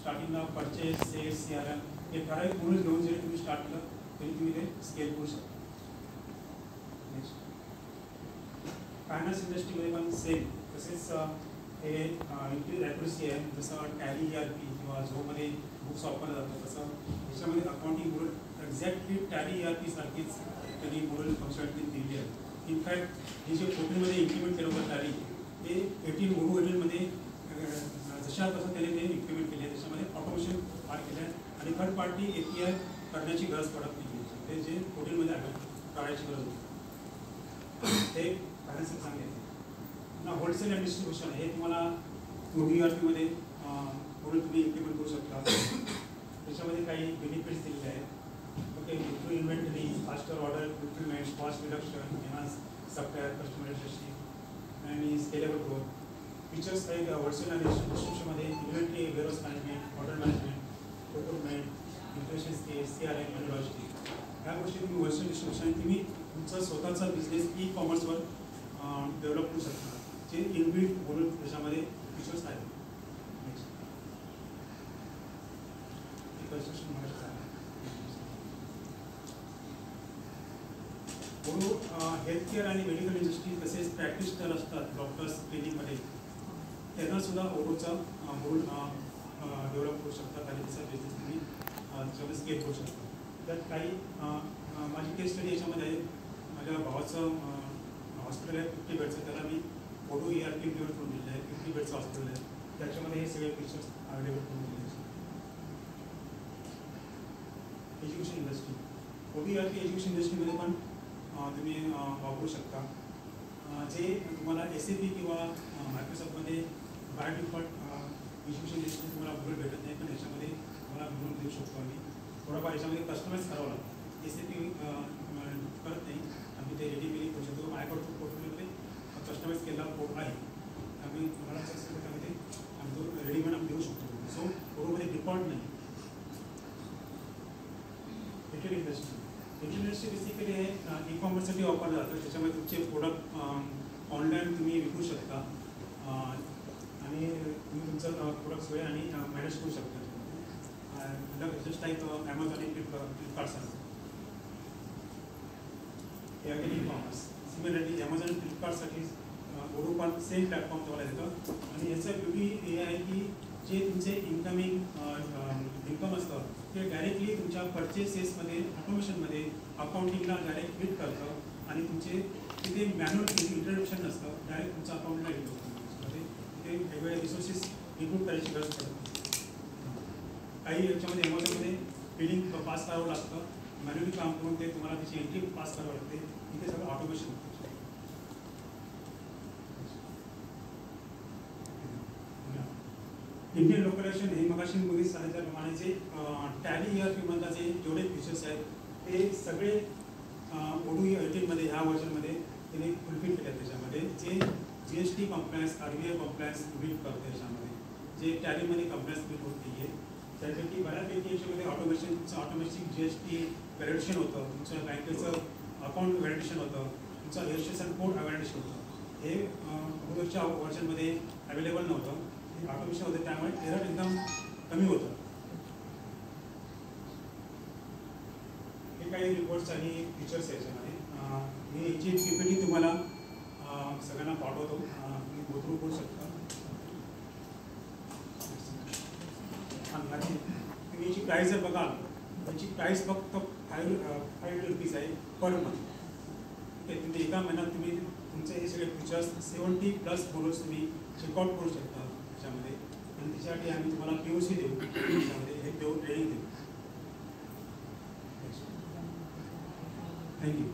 स्टार्टिंगला purchase cells CRM हे ठराविक रूल्स घेऊन जरी तुम्ही स्टार्ट केलं तरी तुम्ही ते स्केल करू शकता. फायनान्स इंडस्ट्रीमध्ये पण सेम तसेच हे इनक्रीज ॲक्युरसी आहे. जसं टॅली ERP किंवा झोमध्ये बुक्स वापरलं जातं तसं याच्यामध्ये accounting model exactly tally ERP सारखीच त्यांनी मॉडेल फंक्शनॅलिटी दिली आहे. इनफॅक्ट हे जे 14मध्ये इम्प्लिमेंट केलं होतं टॅली ते 18 जशा तसं त्याने ते इम्प्लिमेंट केले. त्याच्यामध्ये ऑटोमेशन फार केलं आहे आणि थर्ड पार्टी API करण्याची गरज पडत नाही. ते जे 14मध्ये काढायची गरज होती ते फायनान्शियल चांगले आहे. पुन्हा होलसेल अँड डिस्ट्रीब्युशन हे तुम्हाला ERPमध्ये मॉडेल तुम्ही इम्प्लिमेंट करू शकता. त्याच्यामध्ये काही बेनिफिट्स दिलेले आहेत. Okay, improve inventory, faster order fulfilment, cost reduction, enhance supplier customer relationship आणि स्केलेबल ग्रोथ. फीचर्स आहेत होलसेल आणि डिस्ट्रीब्युशनमध्ये inventory, warehouse management, order management, procurement, information CRM आणि लॉजिस्टिक. ह्या गोष्टी तुम्ही होलसेल डिस्ट्रीब्युशन तुम्ही तुमचा स्वतःचा बिझनेस ई-कॉमर्सवर डेव्हलप करू शकता. जे इनबिल्ट बोलून त्याच्यामध्ये फीचर्स आहेत. कन्स्ट्रक्शन हेल्थकेअर आणि मेडिकल इंडस्ट्री तसेच प्रॅक्टिशनर असतात डॉक्टर्स क्लिनिकमध्ये त्यांना सुद्धा ओरोचा मॉडेल डेव्हलप करू शकतात आणि त्याचा बिझनेस तुम्ही त्याच्यामध्ये स्केल करू शकता. त्यात काही माझी केस स्टडी याच्यामध्ये आहे. माझ्या भावाचं हॉस्पिटल आहे 50 बेडचं, त्याला मी ओडो ERP डेव्हलप करून दिलेलं आहे. 50 बेडचं हॉस्पिटल आहे, त्याच्यामध्ये हे सगळे फीचर्स अवेलेबल करून दिलेले आहेत. एज्युकेशन इंडस्ट्री ओडो ERP एज्युकेशन इंडस्ट्रीमध्ये पण तुम्ही वापरू शकता. जे तुम्हाला SAP किंवा मायक्रोसॉफ्टमध्ये बाय डिफॉल्ट एज्युकेशन इंडस्ट्री तुम्हाला गुगल भेटत नाही, पण याच्यामध्ये तुम्हाला गुगल देऊ शकतो आम्ही. थोडाफार याच्यामध्ये कस्टमाइज करावं लागतं. SAP करत नाही, आम्ही ते रेडीमेड करू शकतो. मायक्रोसॉफ्ट पोर्टफोलिओमध्ये कस्टमाइज केलेला कोड आहे, आम्ही तुम्हाला आम्ही ते आम्ही रेडीमेड आम्ही देऊ शकतो. सो कोडमध्ये डिफॉल्ट नाही. रिटेल इंडस्ट्री बेसिकली हे ई-कॉमर्ससाठी वापरलं जातं. त्याच्यामध्ये तुमचे प्रोडक्ट ऑनलाईन तुम्ही विकू शकता आणि तुम्ही तुमचं प्रोडक्ट सोय आणि मॅनेज करू शकता. जस्ट लाईक ॲमेझॉन आणि फ्लिपकार्ट सारखं हे आहे ई-कॉमर्स. सिमिलरली ॲमेझॉन आणि फ्लिपकार्टसाठी ओडो पण सेम प्लॅटफॉर्म तुम्हाला देतं. आणि याचं ब्युटी हे आहे की जे तुमचे इन्कम असतं ते डायरेक्टली तुमच्या परचेसेसमध्ये ऑटोमेशनमध्ये अकाउंटिंगला डायरेक्ट हिट करतं आणि तुमचे तिथे मॅन्युअल इंट्रोडक्शन नसतं, डायरेक्ट तुमच्या अकाउंटला हिट होतं. तिथे वेगवेगळे रिसोर्सेस इन्क्लूड करायची गरज पडते. काही याच्यामध्ये ॲमेझॉनमध्ये बिलिंग पास करावं लागतं, मॅन्युअली काम करून ते तुम्हाला त्याची एंट्री पास करावं लागते. तिथे सगळं ऑटोमेशन होतं. इंडियन लोकलायझेशन हे मगाशी मध्ये सांगितल्याप्रमाणे जे टॅली ERP जे जेवढे फीचर्स आहेत ते सगळे ओडो 18मध्ये ह्या व्हर्जनमध्ये त्यांनी फुलफिल केले आहेत. त्याच्यामध्ये जे GST compliance, RBI compliance build करते. त्याच्यामध्ये जे टॅलीमध्ये कम्प्लायन्स बिल्ड होत नाही आहे त्यापैकी बऱ्यापैकी याच्यामध्ये ऑटोमॅटिक GST व्हॅलिडेशन होतं, तुमच्या बँकेचं अकाउंट व्हॅलिडेशन होतं, तुमचं रजिस्ट्रेशन कोड व्हॅलिडेशन होतं. हे ओडोच्या व्हर्जनमध्ये अवेलेबल नव्हतं. ऑटोमेशन होते, त्यामुळे एरर एकदम कमी होतं. हे काही रिपोर्ट्स आणि फीचर्स याच्यामध्ये मी याची PPT तुम्हाला सगळ्यांना पाठवतो, तुम्ही गो थ्रू करू शकता. तुम्ही याची प्राईस जर बघाल याची प्राईस फक्त 5 रुपीज आहे पर मंथ. ओके, तुम्ही एका महिन्यात तुम्ही तुमचे हे सगळे फीचर्स 70+ मॉडेल्स तुम्ही चेकआउट करू शकता त्याच्यामध्ये. आणि त्याच्यासाठी आम्ही तुम्हाला POC देऊ, त्याच्यामध्ये हे देऊ, ट्रेनिंग देऊ. थँक्यू.